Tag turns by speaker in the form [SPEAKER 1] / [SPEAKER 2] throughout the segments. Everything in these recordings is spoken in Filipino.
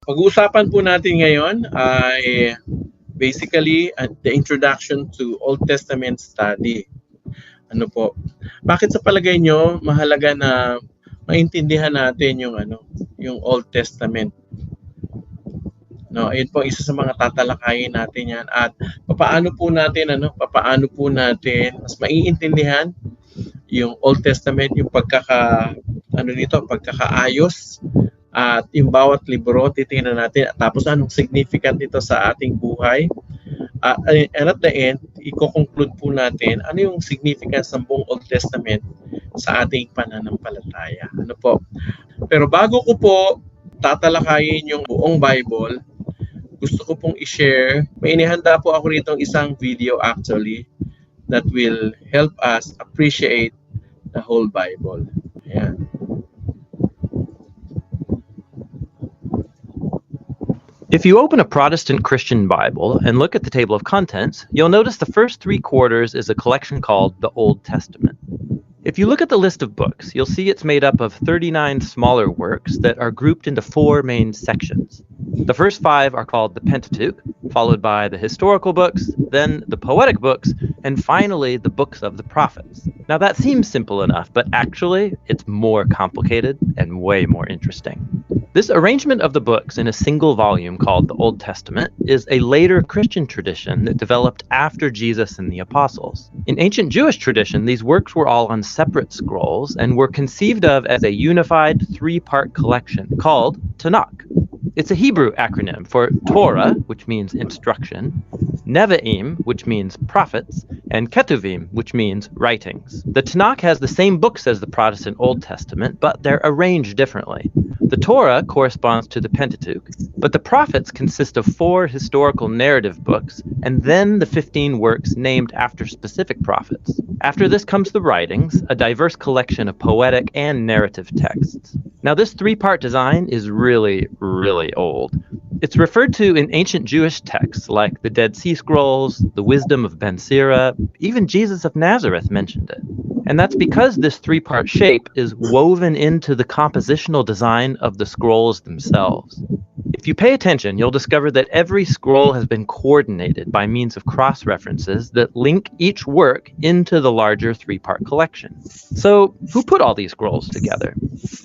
[SPEAKER 1] Pag-uusapan po natin ngayon ay basically the introduction to Old Testament study. Ano po? Bakit sa palagay nyo mahalaga na maintindihan natin yung Old Testament? No, ayun po isa sa mga tatalakayin natin 'yan at papaano po natin mas maiintindihan yung Old Testament, yung pagkakaayos at yung bawat libro titingnan natin at tapos anong significant nito sa ating buhay. And at the end, i-conclude po natin ano yung significance ng buong Old Testament sa ating pananampalataya. Ano po? Pero bago ko po tatalakayin yung buong Bible, gusto ko pong i-share, may inihanda po ako rito isang video actually that will help us appreciate the whole Bible. Ayan.
[SPEAKER 2] If you open a Protestant Christian Bible and look at the table of contents, you'll notice the first 3 quarters is a collection called the Old Testament. If you look at the list of books, you'll see it's made up of 39 smaller works that are grouped into 4 main sections. The first 5 are called the Pentateuch, followed by the historical books, then the poetic books, and finally the books of the prophets. Now that seems simple enough, but actually it's more complicated and way more interesting. This arrangement of the books in a single volume called the Old Testament is a later Christian tradition that developed after Jesus and the apostles. In ancient Jewish tradition, these works were all on separate scrolls and were conceived of as a unified 3-part collection called Tanakh. It's a Hebrew acronym for Torah, which means instruction, Nevi'im, which means prophets, and Ketuvim, which means writings. The Tanakh has the same books as the Protestant Old Testament, but they're arranged differently. The Torah corresponds to the Pentateuch, but the prophets consist of 4 historical narrative books, and then the 15 works named after specific prophets. After this comes the writings, a diverse collection of poetic and narrative texts. Now this 3-part design is really, really old. It's referred to in ancient Jewish texts like the Dead Sea Scrolls, the Wisdom of Ben Sira, even Jesus of Nazareth mentioned it. And that's because this 3-part shape is woven into the compositional design of the scrolls themselves. If you pay attention, you'll discover that every scroll has been coordinated by means of cross-references that link each work into the larger 3-part collection. So, who put all these scrolls together?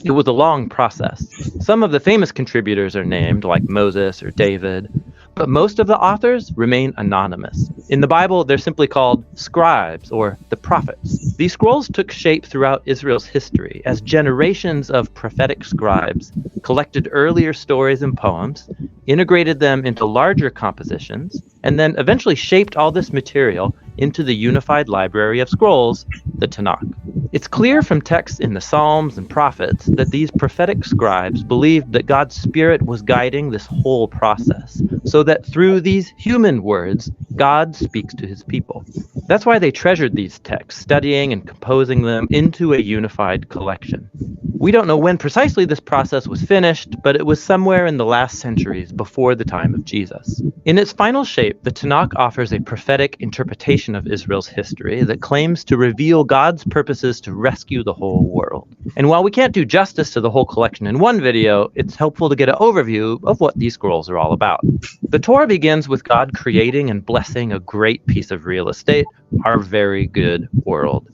[SPEAKER 2] It was a long process. Some of the famous contributors are named, like Moses or David, but most of the authors remain anonymous. In the Bible, they're simply called scribes or the prophets. These scrolls took shape throughout Israel's history as generations of prophetic scribes collected earlier stories and poems, integrated them into larger compositions, and then eventually shaped all this material into the unified library of scrolls, the Tanakh. It's clear from texts in the Psalms and Prophets that these prophetic scribes believed that God's Spirit was guiding this whole process, so that through these human words, God speaks to his people. That's why they treasured these texts, studying and composing them into a unified collection. We don't know when precisely this process was finished, but it was somewhere in the last centuries before the time of Jesus. In its final shape, the Tanakh offers a prophetic interpretation of Israel's history that claims to reveal God's purposes to rescue the whole world. And while we can't do justice to the whole collection in one video, it's helpful to get an overview of what these scrolls are all about. The Torah begins with God creating and blessing a great piece of real estate, our very good world.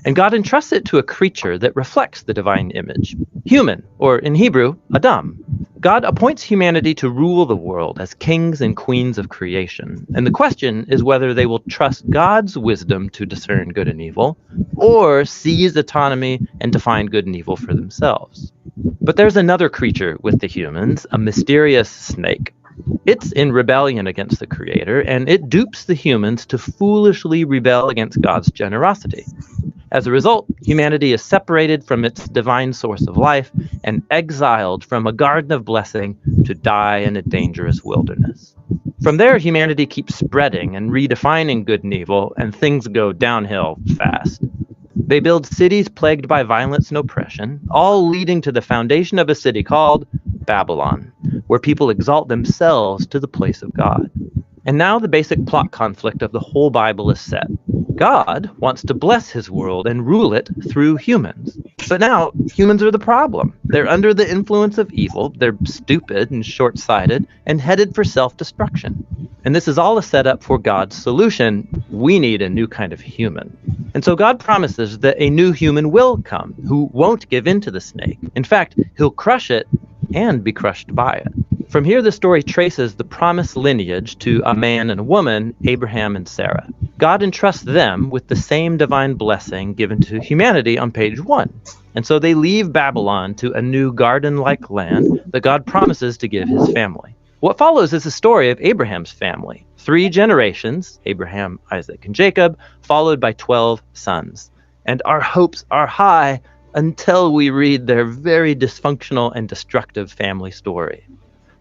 [SPEAKER 2] And God entrusts it to a creature that reflects the divine image, human, or in Hebrew, Adam. God appoints humanity to rule the world as kings and queens of creation. And the question is whether they will trust God's wisdom to discern good and evil, or seize autonomy and define good and evil for themselves. But there's another creature with the humans, a mysterious snake. It's in rebellion against the Creator, and it dupes the humans to foolishly rebel against God's generosity. As a result, humanity is separated from its divine source of life and exiled from a garden of blessing to die in a dangerous wilderness. From there, humanity keeps spreading and redefining good and evil, and things go downhill fast. They build cities plagued by violence and oppression, all leading to the foundation of a city called Babylon, where people exalt themselves to the place of God. And now the basic plot conflict of the whole Bible is set. God wants to bless his world and rule it through humans. But now, humans are the problem. They're under the influence of evil, they're stupid and short-sighted, and headed for self-destruction. And this is all a setup for God's solution. We need a new kind of human. And so God promises that a new human will come who won't give in to the snake. In fact, he'll crush it and be crushed by it. From here, the story traces the promised lineage to a man and a woman, Abraham and Sarah. God entrusts them with the same divine blessing given to humanity on page 1. And so they leave Babylon to a new garden-like land that God promises to give his family. What follows is the story of Abraham's family. 3 generations, Abraham, Isaac, and Jacob, followed by 12 sons. And our hopes are high until we read their very dysfunctional and destructive family story.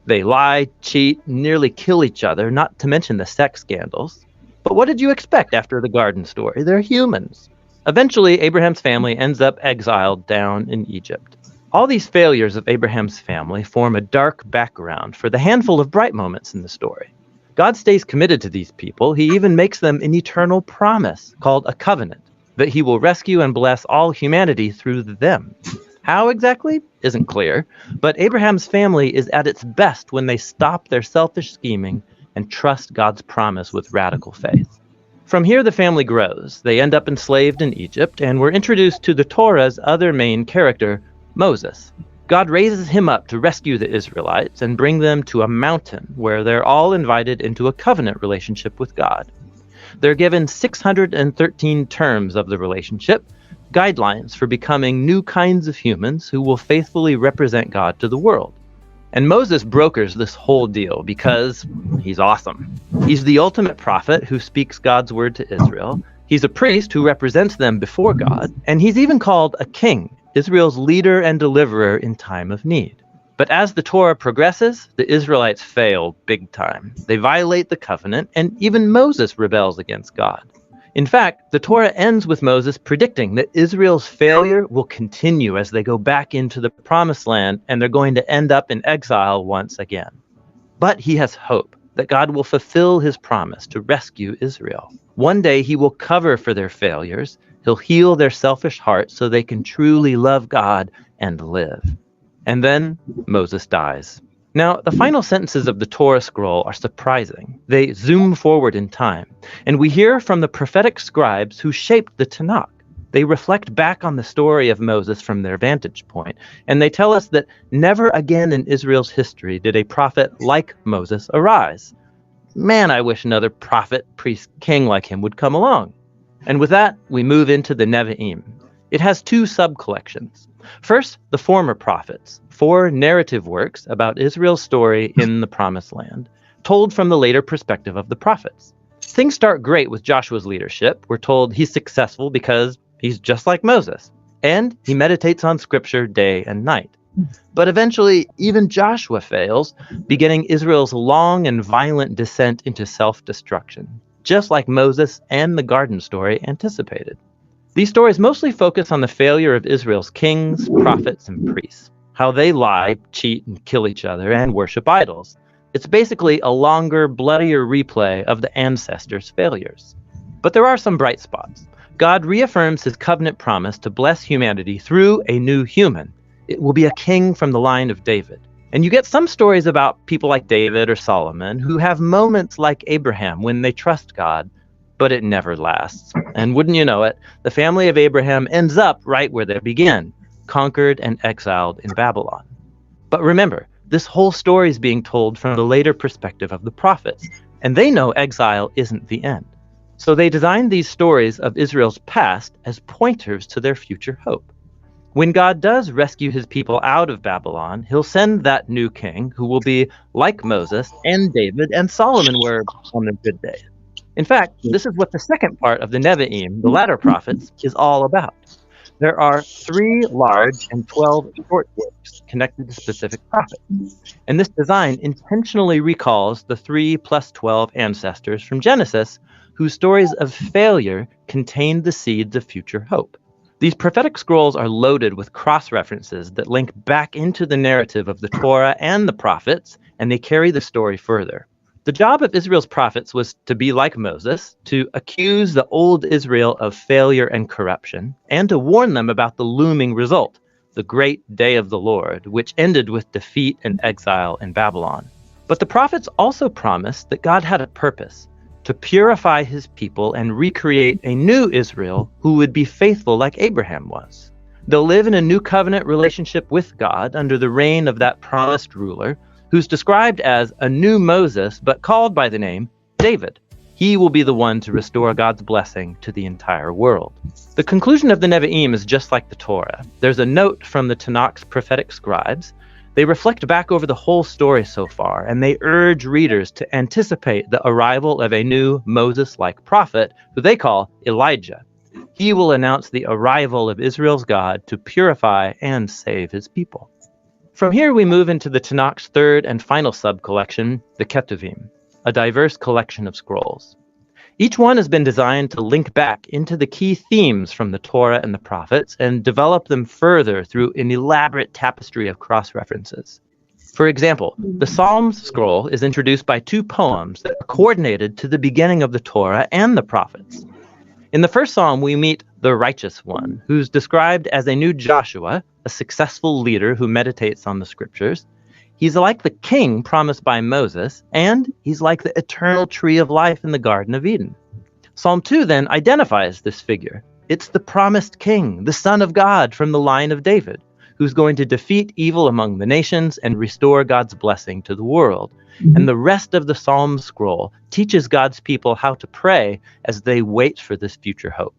[SPEAKER 2] They lie, cheat, nearly kill each other, not to mention the sex scandals. But what did you expect after the garden story? They're humans. Eventually, Abraham's family ends up exiled down in Egypt. All these failures of Abraham's family form a dark background for the handful of bright moments in the story. God stays committed to these people. He even makes them an eternal promise called a covenant, that he will rescue and bless all humanity through them. How exactly isn't clear, but Abraham's family is at its best when they stop their selfish scheming and trust God's promise with radical faith. From here, the family grows. They end up enslaved in Egypt, and we're introduced to the Torah's other main character, Moses. God raises him up to rescue the Israelites and bring them to a mountain where they're all invited into a covenant relationship with God. They're given 613 terms of the relationship, guidelines for becoming new kinds of humans who will faithfully represent God to the world. And Moses brokers this whole deal because he's awesome. He's the ultimate prophet who speaks God's word to Israel. He's a priest who represents them before God. And he's even called a king, Israel's leader and deliverer in time of need. But as the Torah progresses, the Israelites fail big time. They violate the covenant, and even Moses rebels against God. In fact, the Torah ends with Moses predicting that Israel's failure will continue as they go back into the promised land, and they're going to end up in exile once again. But he has hope that God will fulfill his promise to rescue Israel. One day he will cover for their failures. He'll heal their selfish hearts so they can truly love God and live. And then Moses dies. Now, the final sentences of the Torah scroll are surprising. They zoom forward in time, and we hear from the prophetic scribes who shaped the Tanakh. They reflect back on the story of Moses from their vantage point, and they tell us that never again in Israel's history did a prophet like Moses arise. Man, I wish another prophet, priest, king like him would come along. And with that, we move into the Nevi'im. It has 2 sub-collections. First, the former prophets, 4 narrative works about Israel's story in the Promised Land, told from the later perspective of the prophets. Things start great with Joshua's leadership. We're told he's successful because he's just like Moses, and he meditates on Scripture day and night. But eventually, even Joshua fails, beginning Israel's long and violent descent into self-destruction, just like Moses and the garden story anticipated. These stories mostly focus on the failure of Israel's kings, prophets, and priests, how they lie, cheat, and kill each other, and worship idols. It's basically a longer, bloodier replay of the ancestors' failures. But there are some bright spots. God reaffirms his covenant promise to bless humanity through a new human. It will be a king from the line of David. And you get some stories about people like David or Solomon who have moments like Abraham when they trust God, but it never lasts. And wouldn't you know it, the family of Abraham ends up right where they began, conquered and exiled in Babylon. But remember, this whole story is being told from the later perspective of the prophets, and they know exile isn't the end. So they designed these stories of Israel's past as pointers to their future hope. When God does rescue his people out of Babylon, he'll send that new king who will be like Moses and David and Solomon were on their good days. In fact, this is what the second part of the Nevi'im, the latter prophets, is all about. There are 3 large and 12 short works connected to specific prophets. And this design intentionally recalls the 3 plus 12 ancestors from Genesis, whose stories of failure contained the seeds of future hope. These prophetic scrolls are loaded with cross-references that link back into the narrative of the Torah and the prophets, and they carry the story further. The job of Israel's prophets was to be like Moses, to accuse the old Israel of failure and corruption, and to warn them about the looming result, the great day of the Lord, which ended with defeat and exile in Babylon. But the prophets also promised that God had a purpose, to purify his people and recreate a new Israel who would be faithful like Abraham was. They'll live in a new covenant relationship with God under the reign of that promised ruler, who's described as a new Moses, but called by the name David. He will be the one to restore God's blessing to the entire world. The conclusion of the Nevi'im is just like the Torah. There's a note from the Tanakh's prophetic scribes. They reflect back over the whole story so far, and they urge readers to anticipate the arrival of a new Moses-like prophet, who they call Elijah. He will announce the arrival of Israel's God to purify and save his people. From here, we move into the Tanakh's third and final sub-collection, the Ketuvim, a diverse collection of scrolls. Each one has been designed to link back into the key themes from the Torah and the prophets and develop them further through an elaborate tapestry of cross-references. For example, the Psalms scroll is introduced by two poems that are coordinated to the beginning of the Torah and the prophets. In the first psalm, we meet the righteous one, who's described as a new Joshua, a successful leader who meditates on the scriptures. He's like the king promised by Moses, and he's like the eternal tree of life in the Garden of Eden. Psalm 2 then identifies this figure. It's the promised king, the Son of God from the line of David, who's going to defeat evil among the nations and restore God's blessing to the world. And the rest of the Psalm scroll teaches God's people how to pray as they wait for this future hope.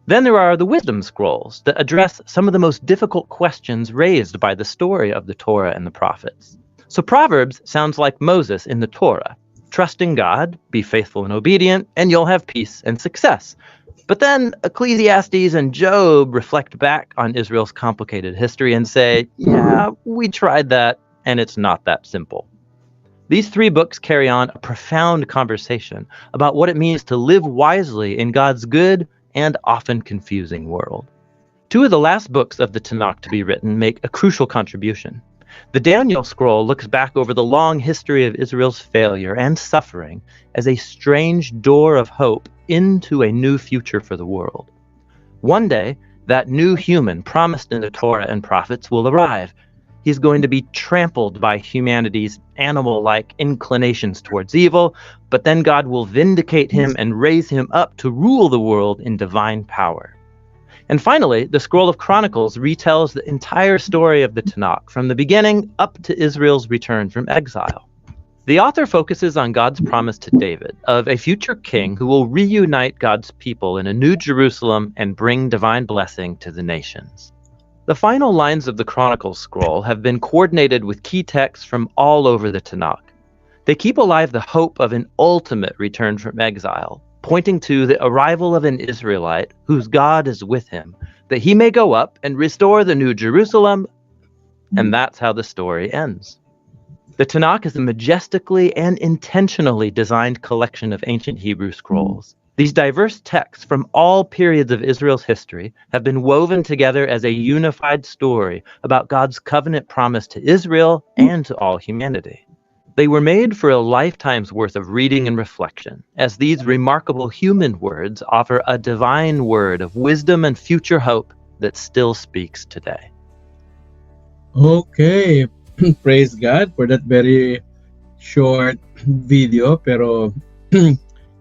[SPEAKER 2] Then there are the wisdom scrolls that address some of the most difficult questions raised by the story of the Torah and the prophets. So Proverbs sounds like Moses in the Torah. Trust in God, be faithful and obedient, and you'll have peace and success. But then Ecclesiastes and Job reflect back on Israel's complicated history and say, yeah, we tried that, and it's not that simple. These three books carry on a profound conversation about what it means to live wisely in God's good and often confusing world. Two of the last books of the Tanakh to be written make a crucial contribution. The Daniel scroll looks back over the long history of Israel's failure and suffering as a strange door of hope into a new future for the world. One day, that new human promised in the Torah and prophets will arrive. He's going to be trampled by humanity's animal-like inclinations towards evil, but then God will vindicate him and raise him up to rule the world in divine power. And finally, the Scroll of Chronicles retells the entire story of the Tanakh, from the beginning up to Israel's return from exile. The author focuses on God's promise to David of a future king who will reunite God's people in a new Jerusalem and bring divine blessing to the nations. The final lines of the Chronicles scroll have been coordinated with key texts from all over the Tanakh. They keep alive the hope of an ultimate return from exile, pointing to the arrival of an Israelite whose God is with him, that he may go up and restore the new Jerusalem, and that's how the story ends. The Tanakh is a majestically and intentionally designed collection of ancient Hebrew scrolls. These diverse texts from all periods of Israel's history have been woven together as a unified story about God's covenant promise to Israel and to all humanity. They were made for a lifetime's worth of reading and reflection, as these remarkable human words offer a divine word of wisdom and future hope that still speaks today.
[SPEAKER 1] Okay, praise God for that very short video, pero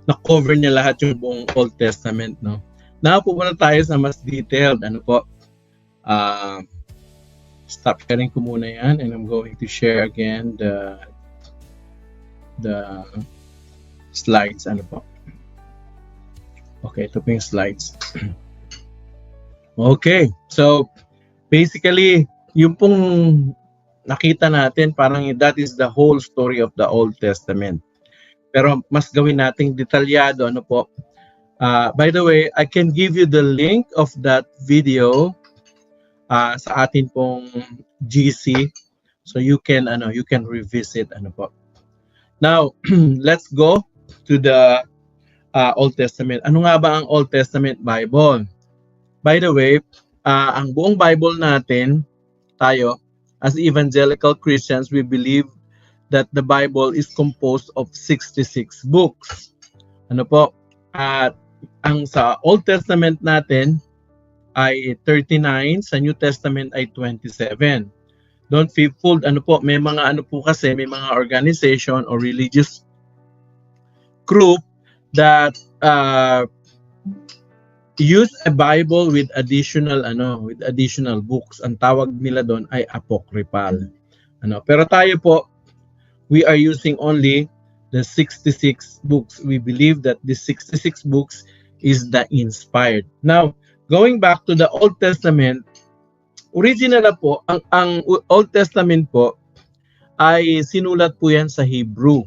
[SPEAKER 1] na-cover niya lahat yung buong Old Testament, no? Now, pupunta tayo sa mas detailed. Ano po? Stop sharing ko muna yan, and I'm going to share again the slides. Ano po? Okay, ito po yung slides. Okay, so basically, yung pong nakita natin, parang that is the whole story of the Old Testament. Pero mas gawin nating detalyado, ano po. By the way, I can give you the link of that video sa atin pong GC, so you can revisit, ano po. Now, let's go to the Old Testament. Ano nga ba ang Old Testament Bible? By the way, ang buong Bible natin, tayo as evangelical Christians, we believe that the Bible is composed of 66 books. Ano po? At ang sa Old Testament natin ay 39, sa New Testament ay 27. Don't be fooled. Ano po, may mga may mga organization or religious group that use a Bible with additional books. Ang tawag nila doon ay apocryphal. Pero tayo po, we are using only the 66 books. We believe that the 66 books is the inspired. Now, going back to the Old Testament, original na po, ang Old Testament po ay sinulat po yan sa Hebrew.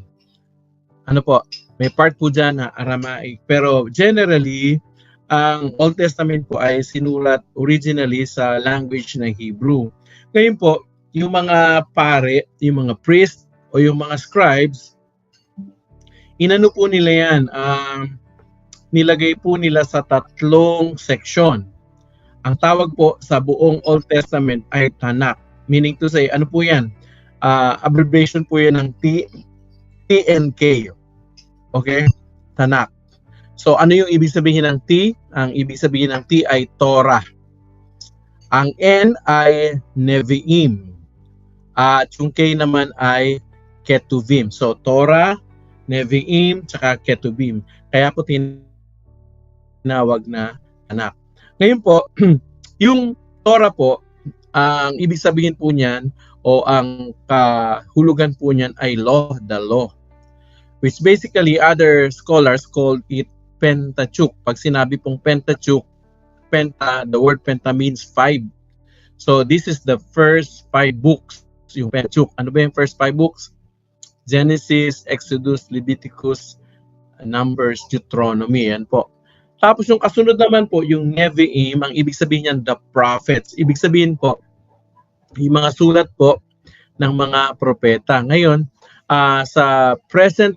[SPEAKER 1] May part po dyan na Aramaic. Pero generally, ang Old Testament po ay sinulat originally sa language ng Hebrew. Ngayon po, yung mga pare, yung mga priest, o yung mga scribes, inano po nila yan, nilagay po nila sa 3 section. Ang tawag po sa buong Old Testament ay Tanakh. Meaning to say, ano po yan? Abbreviation po yan ng TNK. Okay? Tanakh. So, ano yung ibig sabihin ng T? Ang ibig sabihin ng T ay Torah. Ang N ay Nevi'im. At yung K naman ay Ketuvim. So, Torah, Nevi'im, tsaka Ketuvim. Kaya po tinawag na Tanakh. Ngayon po, yung Torah po, ang ibig sabihin po niyan o ang kahulugan po niyan ay law, the law. Which basically other scholars called it Pentateuch. Pag sinabi pong Pentateuch, the word Penta means 5. So this is the first 5 books, yung Pentateuch. Ano ba yung first 5 books? Genesis, Exodus, Leviticus, Numbers, Deuteronomy. Yan po. Tapos yung kasunod naman po, yung Nevi'im, ang ibig sabihin niyan, the prophets. Ibig sabihin po, yung mga sulat po ng mga propeta. Ngayon, sa present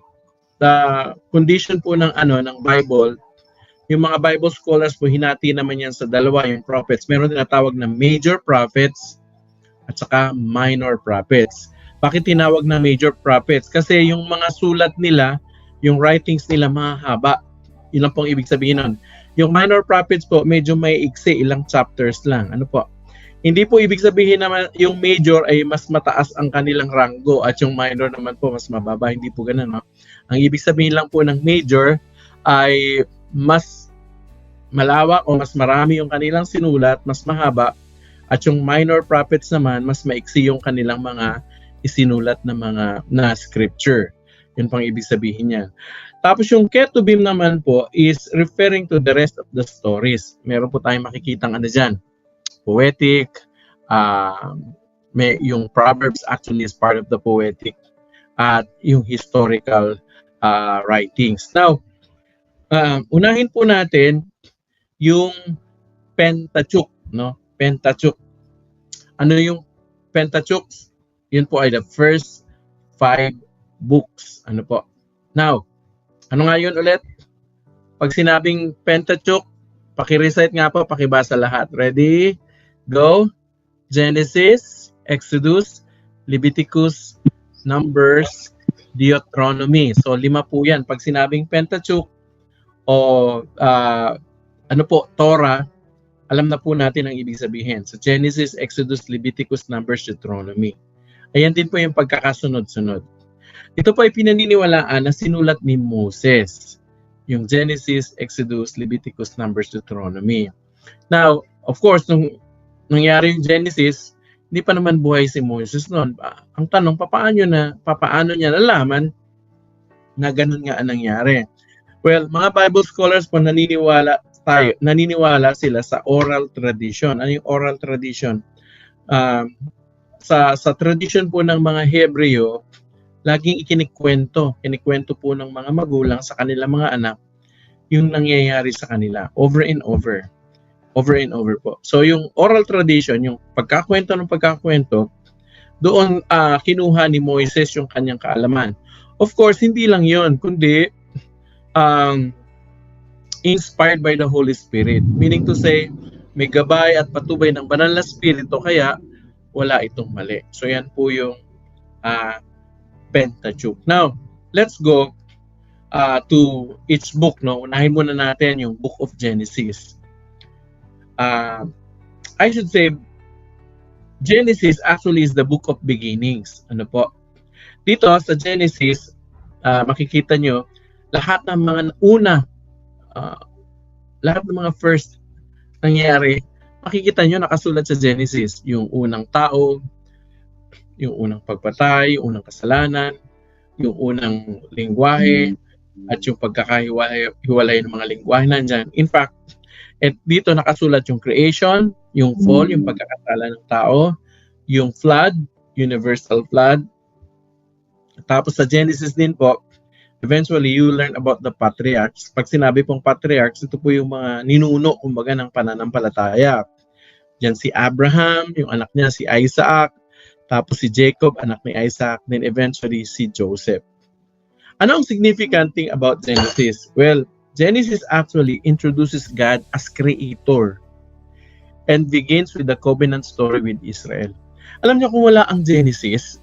[SPEAKER 1] condition po ng Bible, yung mga Bible scholars po, hinati naman yan sa dalawa, yung prophets. Meron tinatawag na major prophets at saka minor prophets. Bakit tinawag na major prophets? Kasi yung mga sulat nila, yung writings nila mahaba. Yun lang pong ibig sabihin nun. Yung minor prophets po, medyo may iksi, ilang chapters lang. Hindi po ibig sabihin naman yung major ay mas mataas ang kanilang ranggo at yung minor naman po mas mababa. Hindi po ganun. No? Ang ibig sabihin lang po ng major ay mas malawak o mas marami yung kanilang sinulat, mas mahaba. At yung minor prophets naman, mas maiksi yung kanilang mga isinulat na scripture. Yun pang ibig sabihin niya. Tapos yung Ketuvim naman po is referring to the rest of the stories. Meron po tayong makikitang dyan. Poetic, yung Proverbs actually is part of the poetic at yung historical writings. Now, unahin po natin yung Pentateuch, no? Pentateuch. Ano yung Pentateuch? Yun po ay the first 5 books. Now, ano nga yun ulit? Pag sinabing Pentateuch, paki-recite nga po, pakibasa lahat. Ready? Go. Genesis, Exodus, Leviticus, Numbers, Deuteronomy. So 5 po yan. Pag sinabing Pentateuch o Torah, alam na po natin ang ibig sabihin. So Genesis, Exodus, Leviticus, Numbers, Deuteronomy. Ayan din po yung pagkakasunod-sunod. Ito po ay pinaniniwalaan na sinulat ni Moses. Yung Genesis, Exodus, Leviticus, Numbers, Deuteronomy. Now, of course, nung nangyari yung Genesis, hindi pa naman buhay si Moses noon. Ang tanong, papaano niya nalaman na ganun nga ang nangyari? Well, mga Bible scholars po naniniwala sila sa oral tradition. Ano yung oral tradition? Sa tradition po ng mga Hebreo, laging kinikwento po ng mga magulang sa kanilang mga anak yung nangyayari sa kanila over and over po. So yung oral tradition, yung pagkakwento, doon kinuha ni Moises yung kanyang kaalaman. Of course, hindi lang yon, kundi inspired by the Holy Spirit. Meaning to say, may gabay at patubay ng banal na spirito, kaya wala itong mali. So yan po yung Pentateuch. Now, let's go to each book. No? Unahin muna natin yung Book of Genesis. I should say, Genesis actually is the book of beginnings. Ano po? Dito sa Genesis, makikita nyo, lahat ng mga lahat ng mga first nangyari, makikita nyo nakasulat sa Genesis. Yung unang tao, yung unang pagpatay, yung unang kasalanan, yung unang lingwahe, at yung pagkakahiwalay ng mga lingwahe nandyan. In fact, dito nakasulat yung creation, yung fall, yung pagkakasala ng tao, yung flood, universal flood. Tapos sa Genesis din po, eventually you learn about the patriarchs. Pag sinabi pong patriarchs, ito po yung mga ninuno, kumbaga, ng pananampalataya. Diyan si Abraham, yung anak niya si Isaac, tapos si Jacob, anak ni Isaac, then eventually si Joseph. Ano ang significant thing about Genesis? Well, Genesis actually introduces God as creator and begins with the covenant story with Israel. Alam niyo, kung wala ang Genesis,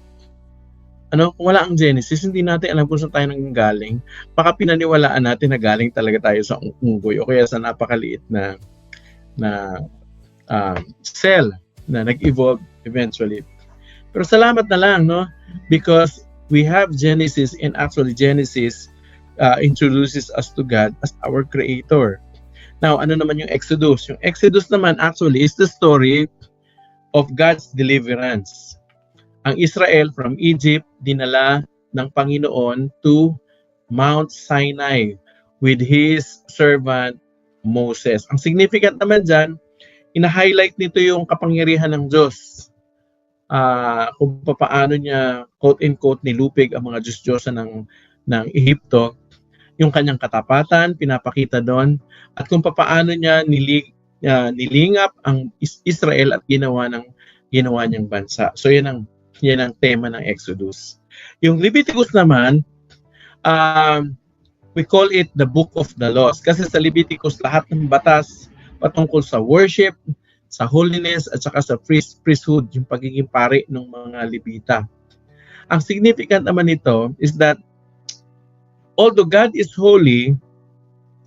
[SPEAKER 1] kung wala ang Genesis, hindi natin alam kung saan tayo nanggaling. Baka pinaniwalaan natin na galing talaga tayo sa unggoy o kaya sa napakaliit na cell na nag-evolve eventually. Pero salamat na lang, no? Because we have Genesis, and actually Genesis introduces us to God as our creator. Now, ano naman yung Exodus? Yung Exodus naman actually is the story of God's deliverance. Ang Israel from Egypt, dinala ng Panginoon to Mount Sinai with His servant Moses. Ang significant naman dyan, ina-highlight nito yung kapangyarihan ng Diyos. Kung paano niya, quote-unquote, nilupig ang mga Diyos-Diyosa ng Ehipto, yung kanyang katapatan, pinapakita doon, at kung paano niya nilingap ang Israel at ginawa niyang bansa. So yan ang tema ng Exodus. Yung Leviticus naman, we call it the Book of the Laws. Kasi sa Leviticus, lahat ng batas patungkol sa worship, sa holiness, at saka sa priesthood, yung pagiging pari ng mga Levita. Ang significant naman nito is that although God is holy,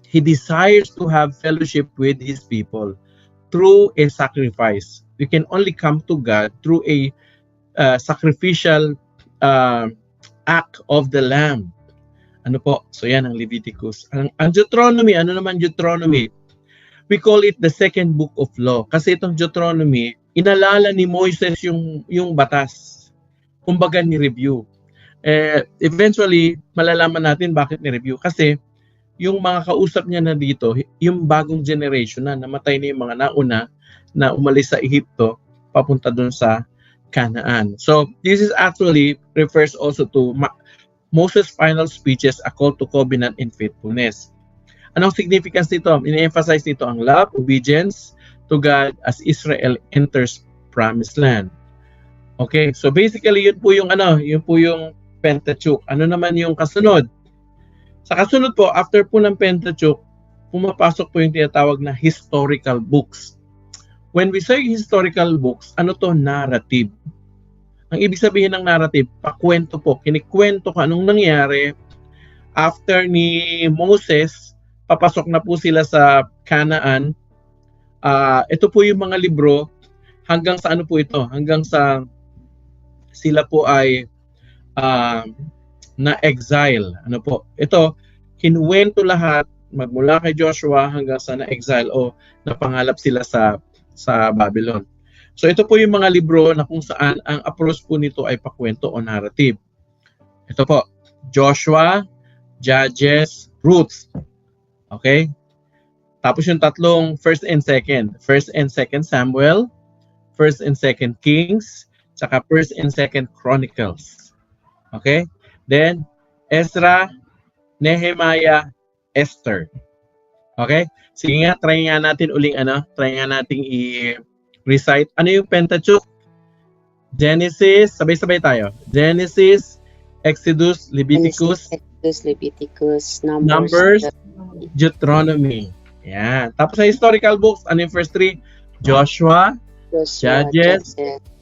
[SPEAKER 1] He desires to have fellowship with His people through a sacrifice. We can only come to God through a sacrificial act of the Lamb. Ano po? So yan ang Leviticus. Ang Deuteronomy, ano naman Deuteronomy? We call it the second book of law. Kasi itong Deuteronomy, inalala ni Moises yung batas. Kumbaga ni-review. Eventually, malalaman natin bakit ni-review. Kasi yung mga kausap niya na dito, yung bagong generation na namatay na yung mga nauna na umalis sa Ehipto, papunta dun sa Canaan. So, this is actually refers also to Moses' final speeches, a call to covenant and faithfulness. Anong significance nito? Ine-emphasize nito ang love, obedience to God as Israel enters Promised Land. Okay, so basically yun po yung Pentateuch. Ano naman yung kasunod? Sa kasunod po, after po ng Pentateuch, pumapasok po yung tinatawag na historical books. When we say historical books, ano to? Narrative. Ang ibig sabihin ng narrative, pakwento po. Kinikwento ko anong nangyari after ni Moses, papasok na po sila sa Canaan. Ito po yung mga libro hanggang sa ano po ito? Hanggang sa sila po ay na-exile. Ano po? Ito, kinuwento lahat magmula kay Joshua hanggang sa na-exile o napangalap sila sa Babylon. So ito po yung mga libro na kung saan ang approach po nito ay pakwento o narrative. Ito po, Joshua, Judges, Ruth. Okay? Tapos yung tatlong first and second Samuel, first and second Kings, saka first and second Chronicles. Okay? Then Ezra, Nehemiah, Esther. Okay? Sige nga, try nga natin i-recite. Ano yung Pentateuch? Genesis, sabay-sabay tayo. Genesis, Exodus, Leviticus, Numbers, Deuteronomy. Yan. Tapos sa historical books, ano yung first three? Joshua, Judges,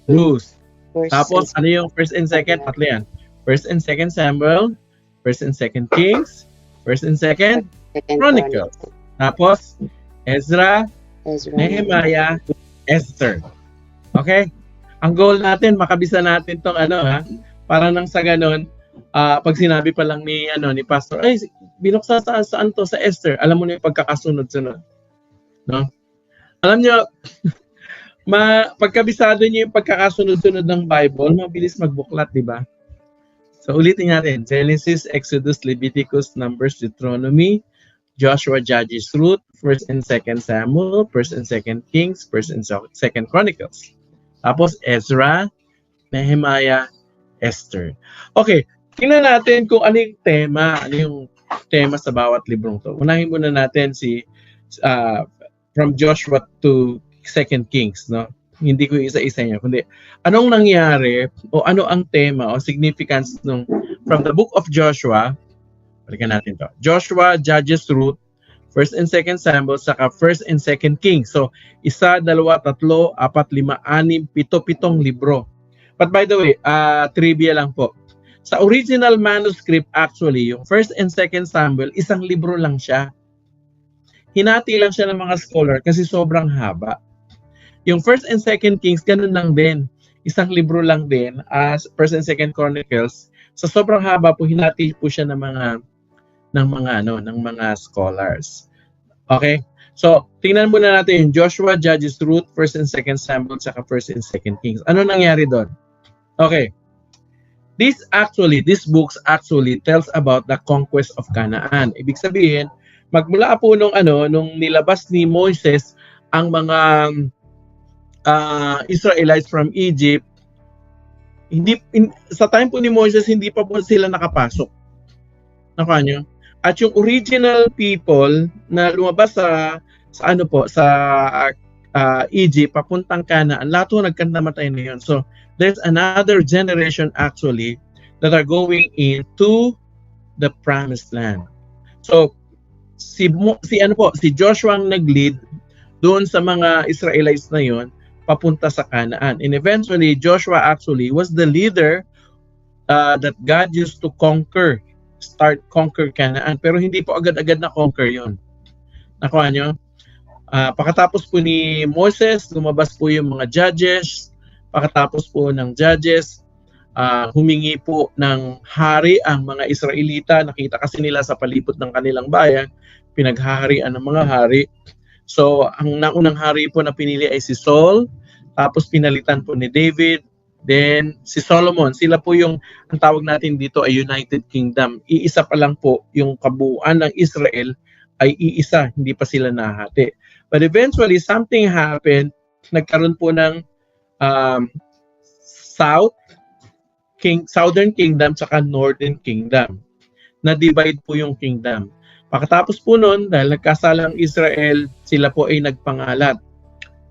[SPEAKER 1] Ruth. Tapos ano yung first and second? Tatlo yan. First and Second Samuel, First and Second Kings, First and Second Chronicles. Tapos, Ezra, Nehemiah, Esther. Okay? Ang goal natin, makabisa natin tong para nang sa ganun, pag sinabi pa lang ni Pastor, ay, binuksan saan to sa Esther, alam mo na yung pagkakasunod-sunod. No? Alam nyo, pagkabisado nyo yung pagkakasunod-sunod ng Bible, mabilis magbuklat, di ba? So ulitin natin, Genesis, Exodus, Leviticus, Numbers, Deuteronomy, Joshua, Judges, Ruth, 1st and 2nd Samuel, 1st and 2nd Kings, 1st and 2nd Chronicles. Tapos Ezra, Nehemiah, Esther. Okay, tingnan natin kung ano yung tema sa bawat librong to. Unahin muna natin from Joshua to 2nd Kings, no? Hindi ko isa-isa niya, kundi anong nangyari o ano ang tema o significance from the book of Joshua. Balikan natin to. Joshua, Judges, Ruth, 1st and 2nd Samuel, saka 1st and 2nd Kings. So, 1, 2, 3, 4, 5, 6, 7 libro. But by the way, trivia lang po. Sa original manuscript actually, yung 1st and 2nd Samuel, isang libro lang siya. Hinati lang siya ng mga scholar kasi sobrang haba. Yung 1st and 2nd Kings, ganun lang din. Isang libro lang din as 1st and 2nd Chronicles. Sa sobrang haba po, hinati po siya ng mga scholars. Okay? So, tingnan muna natin yung Joshua, Judges, Ruth, 1st and 2nd Samuel, saka 1st and 2nd Kings. Ano nangyari doon? Okay. These books actually tells about the conquest of Canaan. Ibig sabihin, magmula po nung nilabas ni Moses ang mga Israelites from Egypt, sa time po ni Moses, hindi pa po sila nakapasok. Nakuha nyo? At yung original people na lumabas sa Egypt, papuntang Canaan, lahat po nagkandamatay na yun. So, there's another generation actually that are going into the promised land. So, si Joshua ang nag-lead doon sa mga Israelites na yun, papunta sa Canaan. And eventually, Joshua actually was the leader that God used to start conquer Canaan. Pero hindi po agad-agad na conquer yun. Nakuha nyo? Pagkatapos po ni Moses, lumabas po yung mga judges. Pagkatapos po ng judges, humingi po ng hari ang mga Israelita. Nakita kasi nila sa palibot ng kanilang bayan, pinaghaharian ng mga hari. So, ang naunang hari po na pinili ay si Saul. Tapos pinalitan po ni David. Then, si Solomon. Sila po ang tawag natin dito ay United Kingdom. Iisa pa lang po yung kabuuan ng Israel ay iisa. Hindi pa sila nahati. But eventually, something happened. Nagkaroon po ng Southern Kingdom saka Northern Kingdom. Na-divide po yung kingdom. Pagkatapos po nun, dahil nagkasala ang Israel, sila po ay nagpangalat.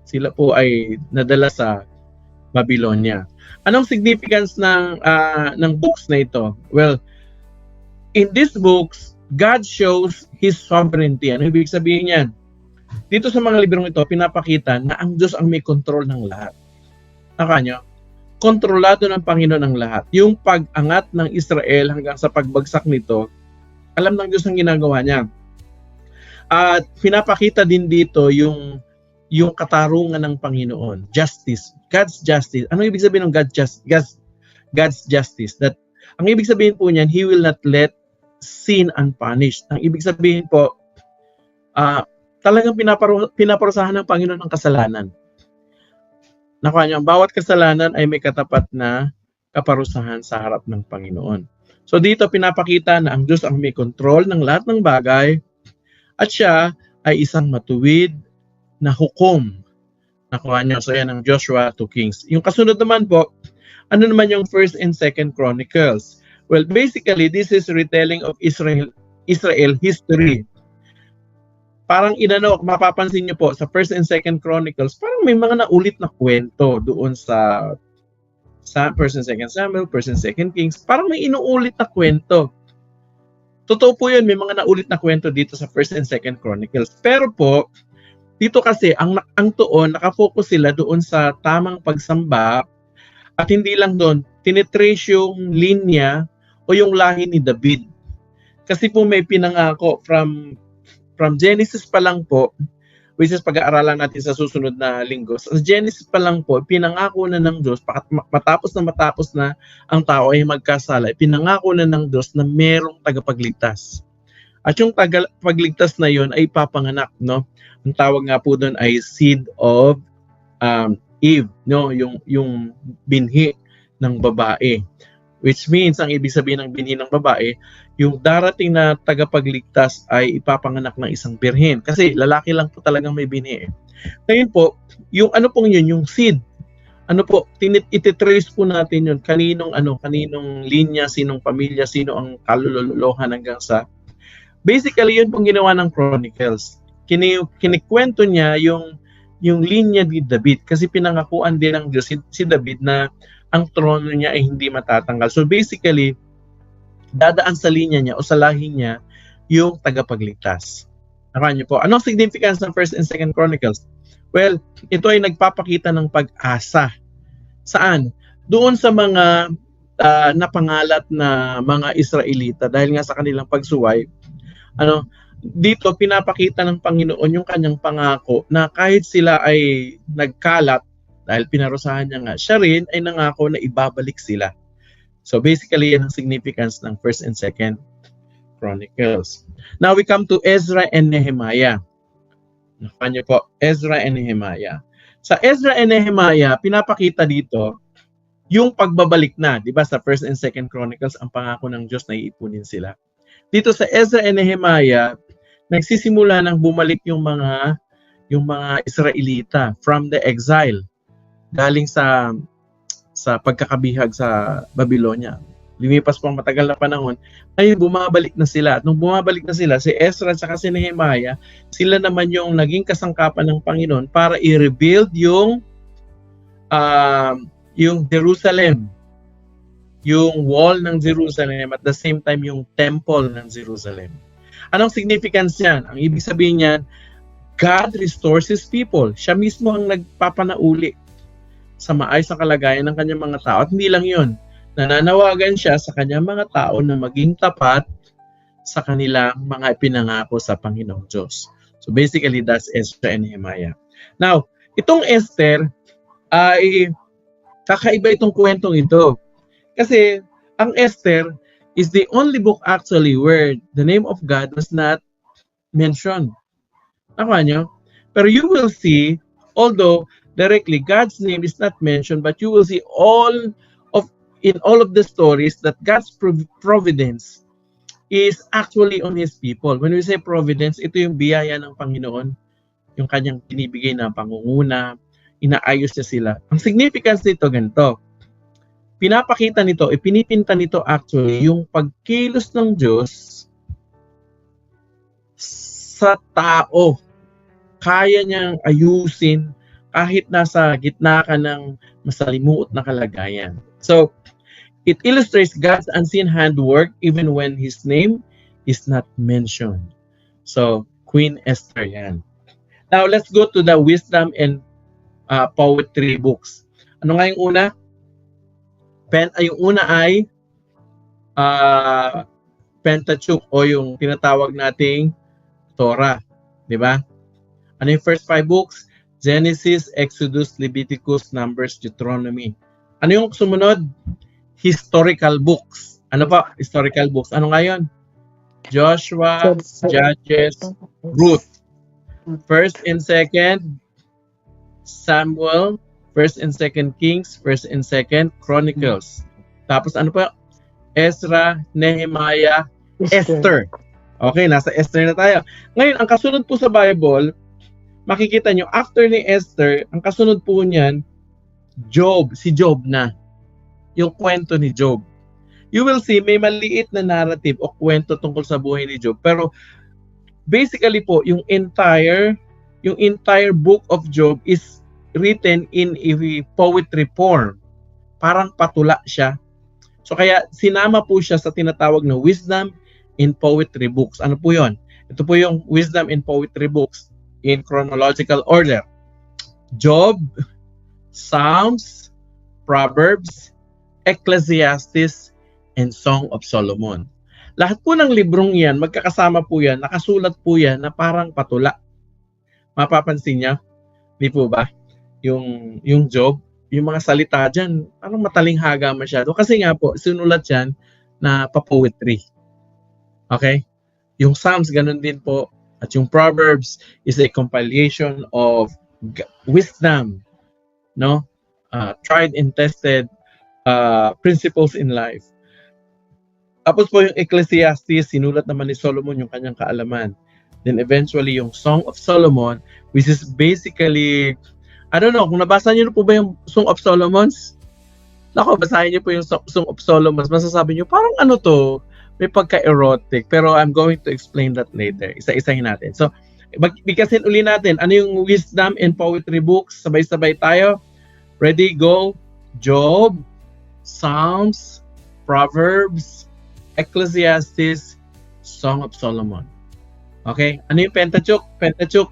[SPEAKER 1] Sila po ay nadala sa Babylonia. Anong significance ng books na ito? Well, in these books, God shows His sovereignty. Ano ibig sabihin yan? Dito sa mga librong ito, pinapakita na ang Diyos ang may control ng lahat. Nakanyo? Kontrolado ng Panginoon ang lahat. Yung pag-angat ng Israel hanggang sa pagbagsak nito, alam ng Diyos ang ginagawa niya. At pinapakita din dito yung katarungan ng Panginoon, justice, God's justice. Ano ibig sabihin ng God's justice? That ang ibig sabihin po niyan, He will not let sin unpunished. Ang ibig sabihin po, talagang pinaparusahan ng Panginoon ang kasalanan. Nakuha niyo, ang bawat kasalanan ay may katapat na kaparusahan sa harap ng Panginoon. So dito pinapakita na ang Diyos ang may control ng lahat ng bagay at siya ay isang matuwid na hukom. Nakuha niyo. So yan ang Joshua to Kings. Yung kasunod naman po, ano naman yung 1st and 2nd Chronicles? Well, basically, this is retelling of Israel history. Parang mapapansin niyo po sa 1st and 2nd Chronicles, parang may mga naulit na kwento doon sa 1st and 2nd Samuel, 1st and 2nd Kings. Parang may inuulit na kwento. Totoo po yun, may mga naulit na kwento dito sa 1st and 2nd Chronicles. Pero po, dito kasi, ang tuon, nakafocus sila doon sa tamang pagsamba At hindi lang doon, tinitrace yung linya o yung lahi ni David. Kasi po may pinangako from Genesis pa lang po, which is pag-aaralan natin sa susunod na linggo. Sa Genesis pa lang po, pinangako na ng Diyos, matapos na ang tao ay magkasala, pinangako na ng Diyos na merong tagapagligtas. At yung tagapagligtas na yon ay papanganak, no? Ang tawag nga po doon ay seed of Eve, no? Yung binhi ng babae. Which means, ang ibig sabihin ng binhi ng babae, yung darating na tagapagligtas ay ipapanganak ng isang birhen. Kasi lalaki lang po talagang may binhi. Ngayon po, yung ano pong yun, yung seed, ano po, ititrace po natin yun, kaninong linya, sinong pamilya, sino ang kalululuhan hanggang sa. Basically, yun pong ginawa ng Chronicles. Kinikwento niya yung linya ni David kasi pinangakuan din ng Diyos si David na ang trono niya ay hindi matatanggal. So basically, dadaan sa linya niya o sa lahi niya yung tagapagligtas. Nakuha niyo po. Anong significance ng 1st and 2nd Chronicles? Well, ito ay nagpapakita ng pag-asa. Saan? Doon sa mga napangalat na mga Israelita dahil nga sa kanilang pagsuway. Dito pinapakita ng Panginoon yung kanyang pangako na kahit sila ay nagkalat dahil pinarusahan niya nga, siya rin ay nangako na ibabalik sila. So basically, yan ang significance ng 1st and 2nd Chronicles. Now we come to Ezra and Nehemiah. Nakuha niyo po, Ezra and Nehemiah. Sa Ezra and Nehemiah, pinapakita dito yung pagbabalik na. Di ba sa 1st and 2nd Chronicles, ang pangako ng Diyos na iipunin sila. Dito sa Ezra and Nehemiah, nagsisimula nang bumalik yung mga Israelita from the exile. Galing sa pagkakabihag sa Babylonia. Lumipas po ang matagal na panahon. Ngayon, bumabalik na sila. At nung bumabalik na sila, si Ezra at saka si Nehemiah, sila naman yung naging kasangkapan ng Panginoon para i-rebuild yung Jerusalem. Yung wall ng Jerusalem at the same time yung temple ng Jerusalem. Anong significance niyan? Ang ibig sabihin niyan, God restores His people. Siya mismo ang nagpapanauli sa maayos na kalagayan ng kanyang mga tao. At hindi lang yun, nananawagan siya sa kanyang mga tao na maging tapat sa kanilang mga ipinangako sa Panginoong Diyos. So basically, that's Ezra and Nehemiah. Now, itong Esther ay kakaiba itong kwentong ito. Kasi ang Esther is the only book actually where the name of God was not mentioned. Nakuha nyo? Pero you will see, although directly God's name is not mentioned, but you will see in all of the stories that God's providence is actually on His people. When we say providence, ito yung biyaya ng Panginoon, yung kanyang binibigay na pangunguna, inaayos niya sila. Ang significance nito ganito. Pinapakita nito, pinipinta nito actually yung pagkilos ng Diyos sa tao. Kaya niyang ayusin kahit nasa gitna ka ng masalimuot na kalagayan. So, it illustrates God's unseen handwork even when His name is not mentioned. So, Queen Esther yan. Now, let's go to the wisdom and poetry books. Ano nga yung una? Yung una ay Pentateuch o yung tinatawag nating Torah. Di ba? Ano yung first 5 books? Genesis, Exodus, Leviticus, Numbers, Deuteronomy. Ano yung sumunod? Historical books. Ano pa? Historical books. Ano nga yun? Joshua, Judges, Ruth. First and second, Samuel. First and second Kings. First and second Chronicles. Tapos ano pa? Ezra, Nehemiah, Esther. Okay, nasa Esther na tayo. Ngayon, ang kasunod po sa Bible, makikita nyo, after ni Esther, ang kasunod po niyan, Job, si Job na. Yung kwento ni Job. You will see, may maliit na narrative o kwento tungkol sa buhay ni Job. Pero, basically po, yung entire book of Job is written in a poetry form. Parang patula siya. So, kaya sinama po siya sa tinatawag na wisdom in poetry books. Ano po yon? Ito po yung wisdom in poetry books in chronological order. Job, Psalms, Proverbs, Ecclesiastes, and Song of Solomon. Lahat po ng librong yan, magkakasama po yan, nakasulat po yan na parang patula. Mapapansin niya, di po ba? Yung Job, yung mga salita dyan, parang matalinghaga masyado. Kasi nga po, sinulat yan na pa-poetry. Okay? Yung Psalms, ganun din po. At yung Proverbs is a compilation of wisdom, no? Tried and tested principles in life. Tapos po yung Ecclesiastes, sinulat naman ni Solomon yung kanyang kaalaman. Then eventually yung Song of Solomon, which is basically, I don't know, kung nabasa niyo po ba yung Song of Solomon's? Nako, basahin niyo po yung Song of Solomon's. Masasabi niyo, parang ano to, may pagka-erotic. Pero I'm going to explain that later. Isa-isahin natin. So, bigkasin uli natin, ano yung wisdom and poetry books? Sabay-sabay tayo. Ready, go. Job, Psalms, Proverbs, Ecclesiastes, Song of Solomon. Okay? Ano yung Pentateuch? Pentateuch,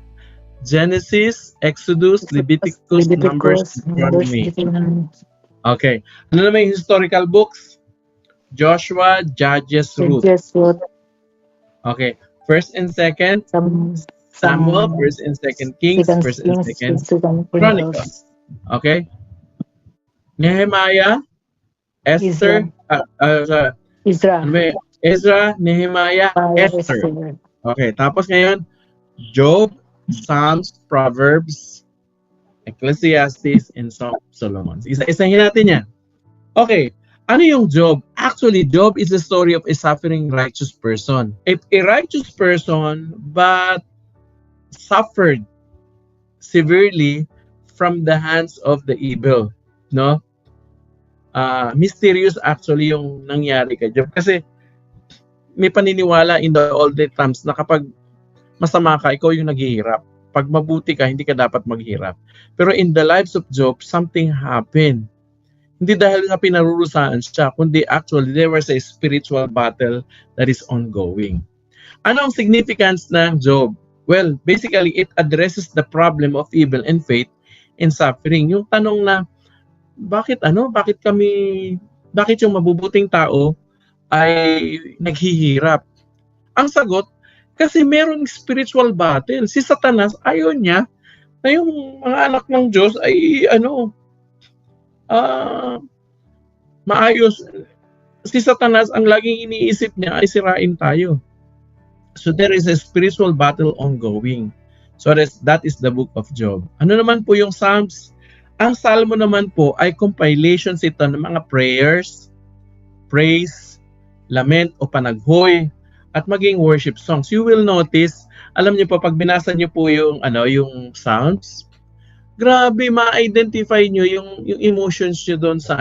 [SPEAKER 1] Genesis, Exodus, Leviticus, Numbers, Deuteronomy. Okay. Ano naman yung historical books? Joshua, Judges, Ruth. Okay. First and second, Samuel, First and Second Kings, First and Second Chronicles. Okay. Nehemiah, Esther, Ezra, Nehemiah, Esther. Okay, tapos ngayon, Job, Psalms, Proverbs, Ecclesiastes, and Song of Solomon. Isa-isahin natin yan. Okay, ano yung Job? Actually, Job is the story of a suffering righteous person. A righteous person, but suffered severely from the hands of the evil. No? Mysterious actually yung nangyari kay Job. Kasi may paniniwala in the old times na kapag masama ka, ikaw yung naghihirap. Pag mabuti ka, hindi ka dapat maghirap. Pero in the lives of Job, something happened. Hindi dahil na pinarurusahan siya, kundi actually there was a spiritual battle that is ongoing. Ano ang significance ng Job? Well, basically, it addresses the problem of evil and faith and suffering. Yung tanong na, bakit yung mabubuting tao ay naghihirap? Ang sagot, kasi merong spiritual battle. Si Satanas, ayaw niya na yung mga anak ng Diyos ay maayos. Si Satanas, ang laging iniisip niya ay sirain tayo. So there is a spiritual battle ongoing. So that is the book of Job. Ano naman po yung Psalms? Ang Salmo naman po ay compilations ito ng mga prayers, praise, lament o panaghoy, at maging worship songs. You will notice, alam niyo po, pag binasa niyo po yung Psalms, grabe, ma-identify niyo yung emotions niyo doon sa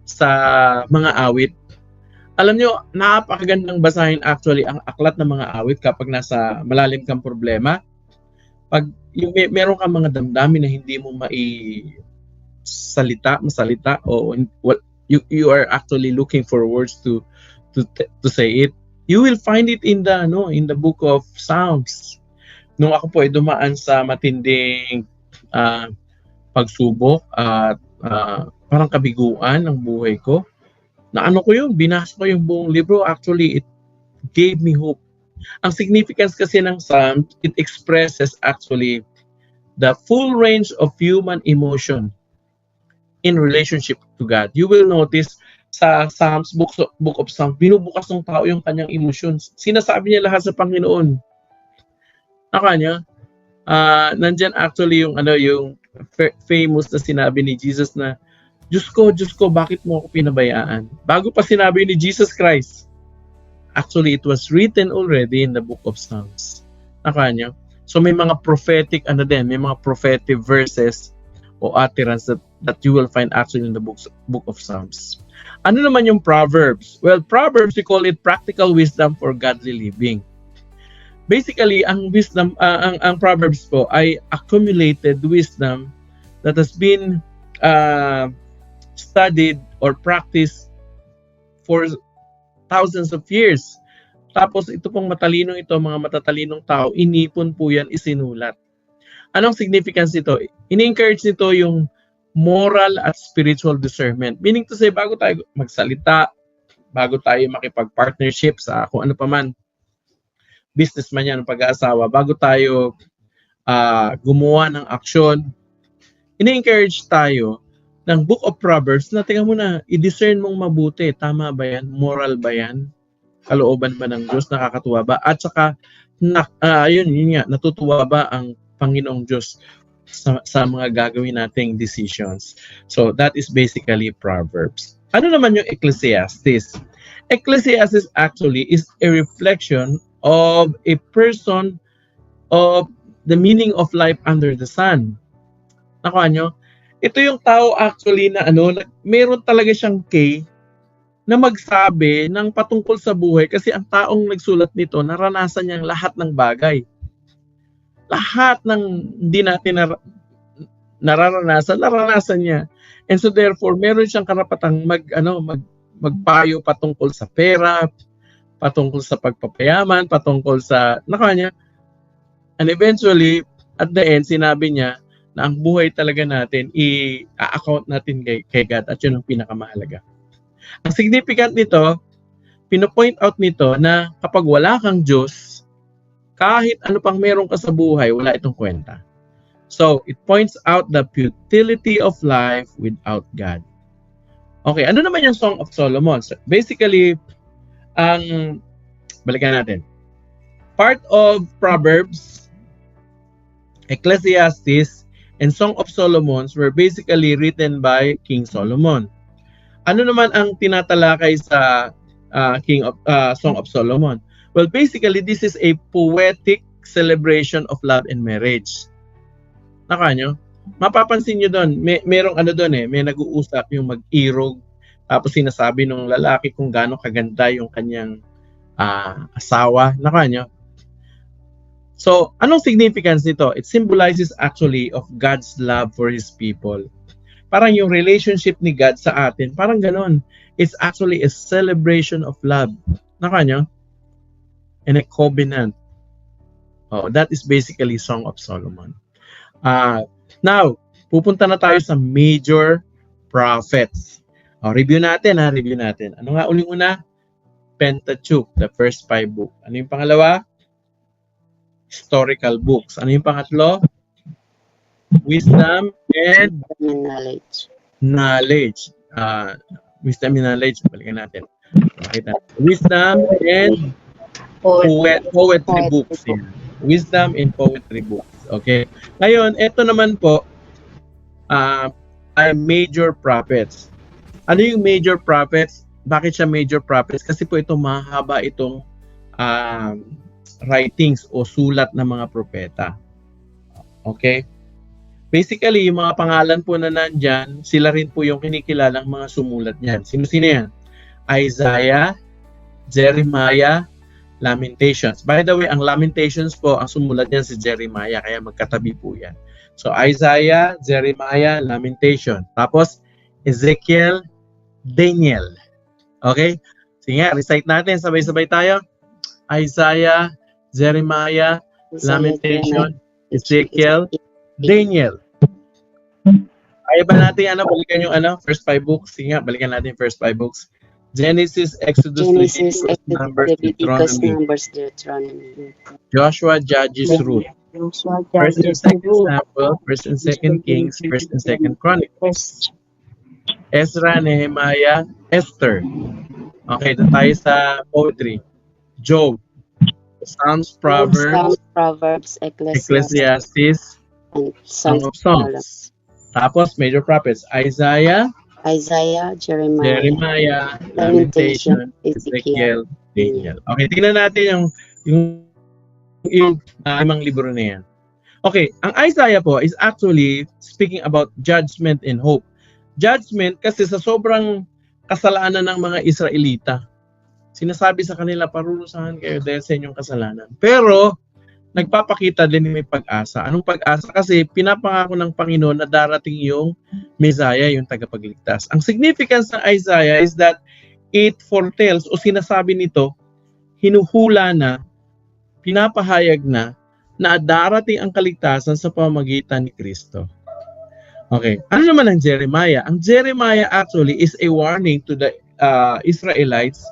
[SPEAKER 1] sa mga awit. Alam niyo, napakagandang basahin actually ang aklat ng mga awit kapag nasa malalim kang problema. Pag meron kang mga damdamin na hindi mo masalita o you are actually looking for words to say it, you will find it in the book of Psalms. Nung ako po ay dumaan sa matinding pagsubok at parang kabiguan ng buhay ko, na binasa ko yung buong libro. Actually, it gave me hope. Ang significance kasi ng Psalms, it expresses actually the full range of human emotion in relationship to God. You will notice sa Psalms, book of Psalms, binubukas ng tao yung kanyang emotions. Sinasabi niya lahat sa Panginoon. Nakanya, nandyan actually yung famous na sinabi ni Jesus na, Diyos ko, bakit mo ako pinabayaan? Bago pa sinabi ni Jesus Christ. Actually, it was written already in the book of Psalms. Nakanya. So may mga prophetic may mga prophetic verses o utterance that you will find actually in the book of Psalms. Ano naman yung Proverbs? Well, Proverbs, we call it practical wisdom for godly living. Basically, ang wisdom, ang Proverbs po ay accumulated wisdom that has been studied or practiced for thousands of years. Tapos ito pong mga matatalinong tao, inipon po yan, isinulat. Anong significance nito? Ini-encourage nito yung moral at spiritual discernment. Meaning to say, bago tayo magsalita, bago tayo makipag-partnership sa kung ano pa man, businessman yan, pag-aasawa, bago tayo gumawa ng aksyon, ini-encourage tayo ng Book of Proverbs na tingnan mo na, i-discern mong mabuti, tama ba yan? Moral ba yan? Kalooban ba ng Diyos? Nakakatuwa ba? At saka, yun nga, natutuwa ba ang Panginoong Diyos sa mga gagawin nating decisions? So, that is basically Proverbs. Ano naman yung Ecclesiastes? Ecclesiastes actually is a reflection of a person of the meaning of life under the sun. Nakuha nyo? Ito yung tao actually na meron talaga siyang K na magsabi ng patungkol sa buhay kasi ang taong nagsulat nito, naranasan niyang lahat ng bagay. Lahat ng hindi natin naranasan niya. And so therefore, meron siyang karapatang magpayo patungkol sa pera, patungkol sa pagpapayaman, patungkol sa, nakuha niya. And eventually, at the end, sinabi niya na ang buhay talaga natin, i-account natin kay God at yun ang pinakamahalaga. Ang significant nito, pinopoint out nito na kapag wala kang Diyos, kahit ano pang meron ka sa buhay, wala itong kwenta. So, it points out the futility of life without God. Okay, ano naman yung Song of Solomon? So, basically, balikan natin. Part of Proverbs, Ecclesiastes, and Song of Solomon were basically written by King Solomon. Ano naman ang tinatalakay sa Song of Solomon? Well, basically, this is a poetic celebration of love and marriage. Naka nyo? Mapapansin nyo doon, merong may nag-uusap yung mag-irog, tapos sinasabi ng lalaki kung gaano kaganda yung kanyang asawa. Naka nyo? So, anong significance nito? It symbolizes actually of God's love for His people. Parang yung relationship ni God sa atin, parang ganon. It's actually a celebration of love. Naka nyo? And a covenant. Oh, that is basically Song of Solomon. Now, pupunta na tayo sa major prophets. Review natin. Ano nga uling una? Pentateuch, the first 5 books. Ano yung pangalawa? Historical books. Ano yung pangatlo? Wisdom and knowledge. Wisdom and knowledge. Balikan natin. Wisdom and poetry books. Yeah. Wisdom and poetry books. Okay. Ngayon, ito naman po ay major prophets. Ano yung major prophets? Bakit siya major prophets? Kasi po ito mahaba itong writings o sulat ng mga propeta. Okay? Basically, yung mga pangalan po na nandyan, sila rin po yung kinikilalang mga sumulat niyan. Sino-sino yan? Isaiah, Jeremiah, Lamentations. By the way, ang Lamentations po, ang sumulat niyan si Jeremiah, kaya magkatabi po yan. So, Isaiah, Jeremiah, Lamentation. Tapos, Ezekiel, Daniel. Okay? Sige nga, recite natin. Sabay-sabay tayo. Isaiah, Jeremiah, Lamentation, Ezekiel, Daniel. Kaya ba natin balikan yung first 5 books? Sige nga, balikan natin first 5 books. Genesis, Exodus, Leviticus, Numbers, Deuteronomy. Joshua, Judges, Ruth. First and second Samuel, first and second Kings, first and second Chronicles. Ezra, Nehemiah, Esther. Okay, ito tayo sa poetry. Job, Psalms, Proverbs, Ecclesiastes, and Song of Songs. Tapos, major prophets, Isaiah, Jeremiah, Lamentation, Ezekiel, Daniel. Okay, tingnan natin yung limang libro na yan. Okay, ang Isaiah po is actually speaking about judgment and hope. Judgment kasi sa sobrang kasalanan ng mga Israelita. Sinasabi sa kanila, parurusahan kayo dahil sa inyong kasalanan. Pero, nagpapakita din may pag-asa. Anong pag-asa? Kasi pinapangako ng Panginoon na darating yung Messiah, yung tagapagligtas. Ang significance ng Isaiah is that it foretells o sinasabi nito, hinuhula na, pinapahayag na darating ang kaligtasan sa pamamagitan ni Kristo. Okay. Ano naman ang Jeremiah? Ang Jeremiah actually is a warning to the Israelites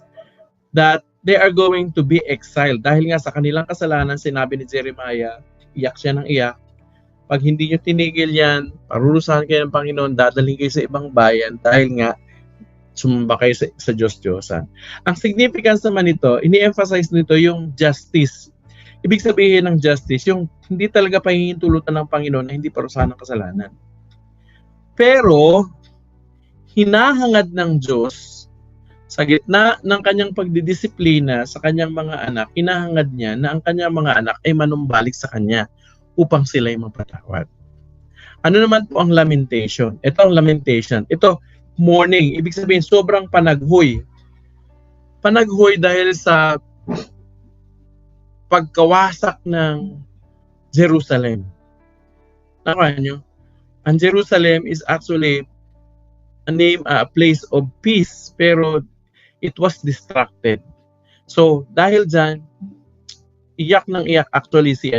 [SPEAKER 1] that they are going to be exiled. Dahil nga sa kanilang kasalanan, sinabi ni Jeremiah, iyak siya ng iyak. Pag hindi nyo tinigil yan, parurusahan kayo ng Panginoon, dadalhin kayo sa ibang bayan dahil nga sumamba kayo sa Diyos-Diyosan. Ang significance naman nito, ini-emphasize nito yung justice. Ibig sabihin ng justice, yung hindi talaga pahihintulutan ng Panginoon na hindi parusahan ng kasalanan. Pero, hinahangad ng Diyos sa gitna ng kanyang pagdidisiplina sa kanyang mga anak, hinahangad niya na ang kanyang mga anak ay manumbalik sa kanya upang sila'y mapatawad. Ano naman po ang lamentation? Ito ang lamentation. Ito, mourning. Ibig sabihin, sobrang panaghoy. Panaghoy dahil sa pagkawasak ng Jerusalem. Nakuha nyo? Ang Jerusalem is actually a place of peace, pero it was distracted. So, dahil dyan, iyak ng iyak actually si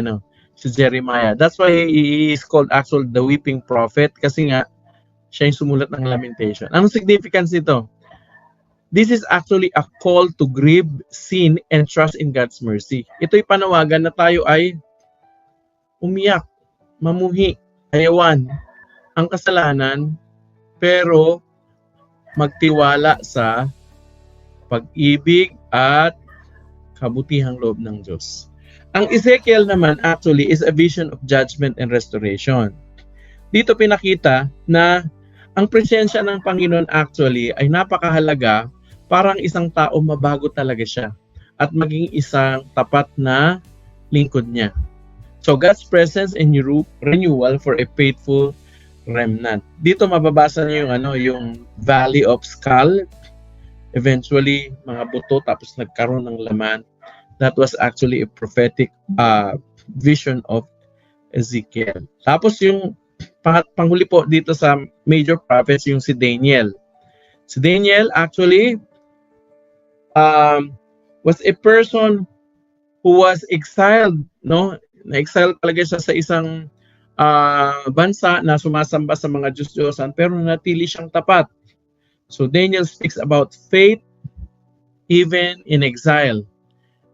[SPEAKER 1] Jeremiah. That's why he is called actually the weeping prophet, kasi nga, siya yung sumulat ng lamentation. Anong significance nito? This is actually a call to grieve sin and trust in God's mercy. Ito'y panawagan na tayo ay umiyak, mamuhi, ayawan ang kasalanan, pero magtiwala sa pag-ibig at kabutihang loob ng Diyos. Ang Ezekiel naman actually is a vision of judgment and restoration. Dito pinakita na ang presensya ng Panginoon actually ay napakahalaga para ang isang tao mabago talaga siya at maging isang tapat na lingkod niya. So God's presence and renewal for a faithful remnant. Dito mababasa niyo yung Valley of Skull. Eventually, mga buto tapos nagkaroon ng laman. That was actually a prophetic vision of Ezekiel. Tapos yung panghuli po dito sa major prophets, yung si Daniel. Si Daniel actually was a person who was exiled, no? Na-exile talaga siya sa isang bansa na sumasamba sa mga Diyos-Diyosan, pero natili siyang tapat. So Daniel speaks about faith even in exile.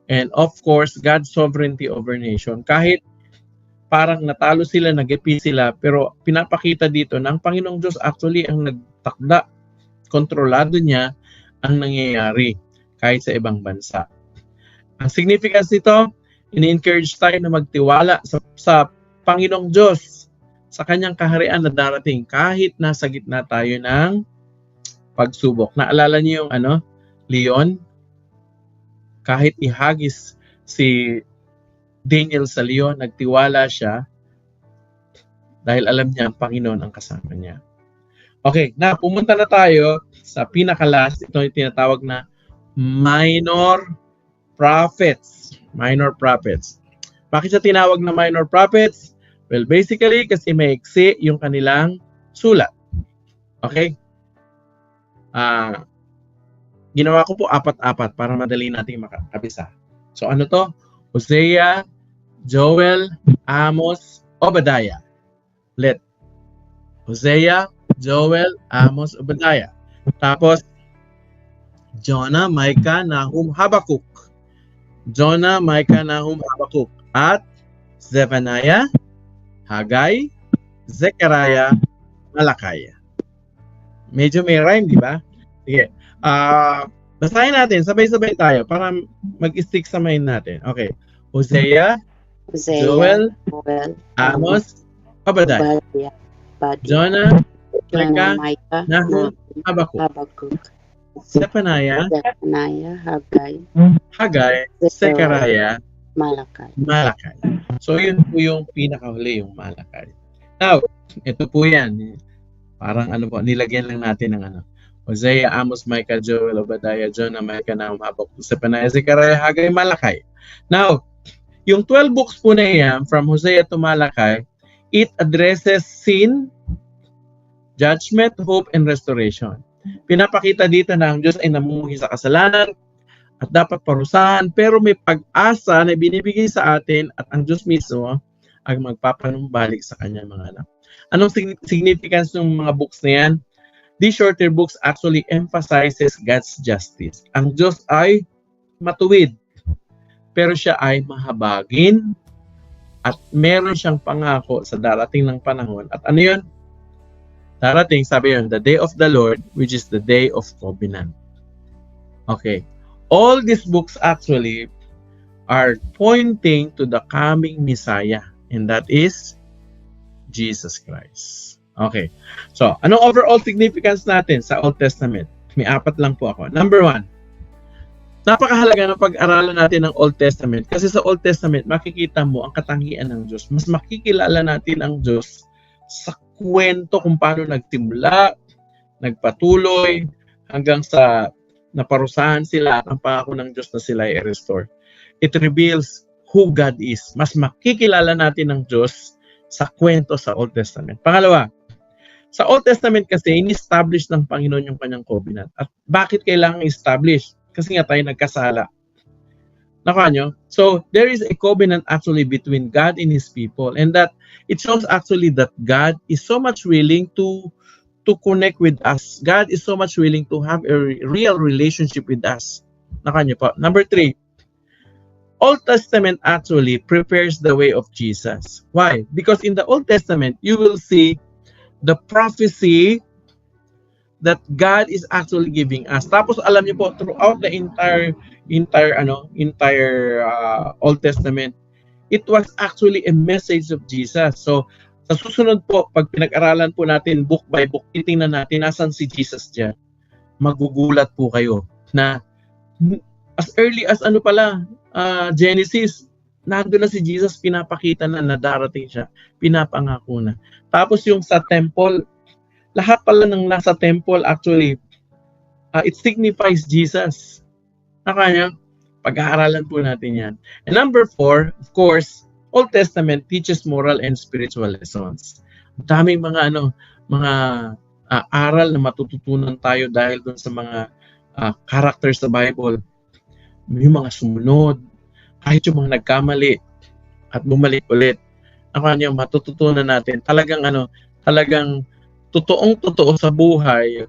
[SPEAKER 1] And of course, God's sovereignty over nation. Kahit parang natalo sila, nag-ipi sila, pero pinapakita dito na ang Panginoong Diyos actually ang nagtakda, kontrolado niya ang nangyayari kahit sa ibang bansa. Ang significance nito, ini-encourage tayo na magtiwala sa Panginoong Diyos, sa kanyang kaharian na darating kahit nasa gitna tayo ng pagsubok. Naalala niyo yung leon? Kahit ihagis si Daniel sa leon, nagtiwala siya dahil alam niya ang Panginoon ang kasama niya. Okay, na pumunta na tayo sa pinaka-last. Ito yung tinatawag na minor prophets. Minor prophets. Bakit siya tinawag na minor prophets? Well, basically, kasi maiksi yung kanilang sulat. Okay? Ginawa ko po 4-4 para madali nating makakabisa. So ano to? Hosea, Joel, Amos, Obadiah. Let. Hosea, Joel, Amos, Obadiah. Tapos, Jonah, Micah, Nahum, Habakuk. Jonah, Micah, Nahum, Habakuk. At Zephaniah, Haggai, Zechariah, Malachi. Medyo may rhyme, di ba? Sige. Basahin natin, sabay-sabay tayo para mag-stick sa mind natin. Okay. Hosea, Joel, Amos, Obadiah. Jonah, Micah, Nahum, Habakuk. Zephaniah, Haggai, Zechariah, Malachi. So yun po yung pinakahuli, yung Malachi. Now, ito po yan. Parang nilagyan lang natin ng Hosea, Amos, Micah, Joel, Obadiah, Jonah, Micah, Nahum, Habakuk, Zephaniah, Zechariah, Haggai, Malachi. Now, yung 12 books po na yan, from Hosea to Malachi, it addresses sin, judgment, hope, and restoration. Pinapakita dito na ang Diyos ay namumuhi sa kasalanan at dapat parusahan, pero may pag-asa na binibigay sa atin at ang Diyos mismo ang magpapanumbalik sa kanyang mga anak. Anong significance ng mga books na yan? These shorter books actually emphasizes God's justice. Ang Diyos ay matuwid, pero siya ay mahabagin at meron siyang pangako sa darating ng panahon. At ano yun? Darating, sabi yun, the day of the Lord, which is the day of covenant. Okay. All these books actually are pointing to the coming Messiah, and that is Jesus Christ. Okay. So, anong overall significance natin sa Old Testament? May 4 lang po ako. Number 1, napakahalaga na pag-aralan natin ang Old Testament kasi sa Old Testament makikita mo ang katangian ng Diyos. Mas makikilala natin ang Diyos sa kwento kung paano nagtimula, nagpatuloy, hanggang sa naparusahan sila at ang pangako ng Diyos na sila ay i-restore. It reveals who God is. Mas makikilala natin ang Diyos sa kwento sa Old Testament. Pangalawa, sa Old Testament kasi in-establish ng Panginoon yung kanyang covenant. At bakit kailangan i-establish? Kasi nga tayo nagkasala. Nakuha nyo? So, there is a covenant actually between God and His people, and that it shows actually that God is so much willing to connect with us. God is so much willing to have a real relationship with us. Nakuha nyo po? Number 3, Old Testament actually prepares the way of Jesus. Why? Because in the Old Testament, you will see the prophecy that God is actually giving us. Tapos alam niyo po, throughout the entire Old Testament, it was actually a message of Jesus. So sa susunod po, pag pinag-aralan po natin book by book, titingnan natin nasan si Jesus diyan. Magugulat po kayo na as early as Genesis, nandun na si Jesus, pinapakita na darating siya, pinapangako na. Tapos yung sa temple, lahat pala ng nasa temple actually, it signifies Jesus. Nakanya, pag-aaralan po natin yan. And number 4, of course, Old Testament teaches moral and spiritual lessons. Daming mga aral na matututunan tayo dahil dun sa mga characters sa Bible. Yung mga sumunod, kahit yung mga nagkamali at bumalik ulit. Nakanya, matututunan natin. Talagang totoong-totoo sa buhay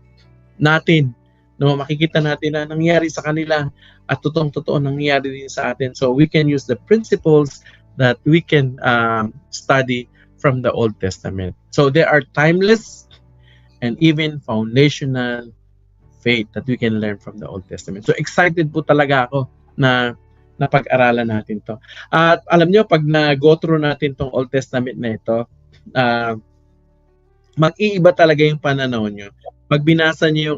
[SPEAKER 1] natin. No, makikita natin na nangyari sa kanila at totoong-totoo nangyari din sa atin. So we can use the principles that we can study from the Old Testament. So they are timeless and even foundational faith that we can learn from the Old Testament. So excited po talaga ako na pag-aralan natin to. At alam nyo, pag na-go through natin tong Old Testament na ito, mag-iiba talaga yung pananaw nyo. Pag binasa nyo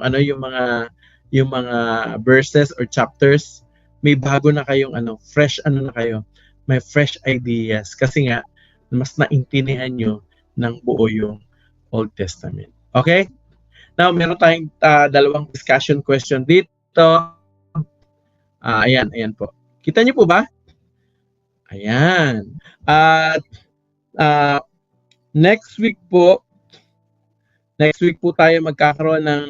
[SPEAKER 1] yung mga verses or chapters, may bago na kayong fresh na kayo. May fresh ideas kasi nga mas naintindihan nyo ng buo yung Old Testament. Okay? Now, meron tayong 2 discussion question dito. Ayan po. Kita nyo po ba? Ayan. At next week po tayo magkakaroon ng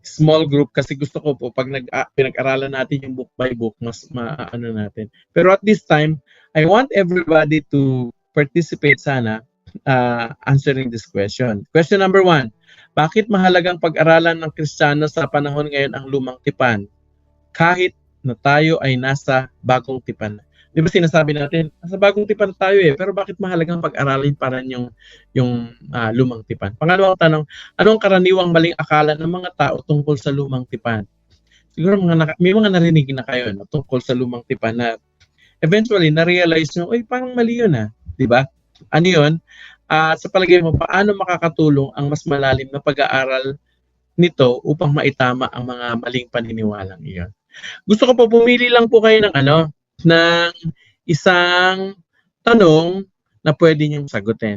[SPEAKER 1] small group kasi gusto ko po pag pinag-aralan natin yung book by book, mas maano natin. Pero at this time, I want everybody to participate sana answering this question. Question number 1, bakit mahalagang pag-aralan ng Kristiyano sa panahon ngayon ang lumang tipan? Kahit na tayo ay nasa bagong tipan. Di ba sinasabi natin, nasa bagong tipan tayo pero bakit mahalagang pag-aralin pa rin yung lumang tipan? Pangalawang tanong, anong karaniwang maling akala ng mga tao tungkol sa lumang tipan? Siguro may mga narinig na kayo tungkol sa lumang tipan na eventually na-realize nyo, parang mali yun di ba? Ano yun? Sa palagay mo, paano makakatulong ang mas malalim na pag-aaral nito upang maitama ang mga maling paniniwalang iyon? Gusto ko po pumili lang po kayo ng isang tanong na pwede niyong sagutin.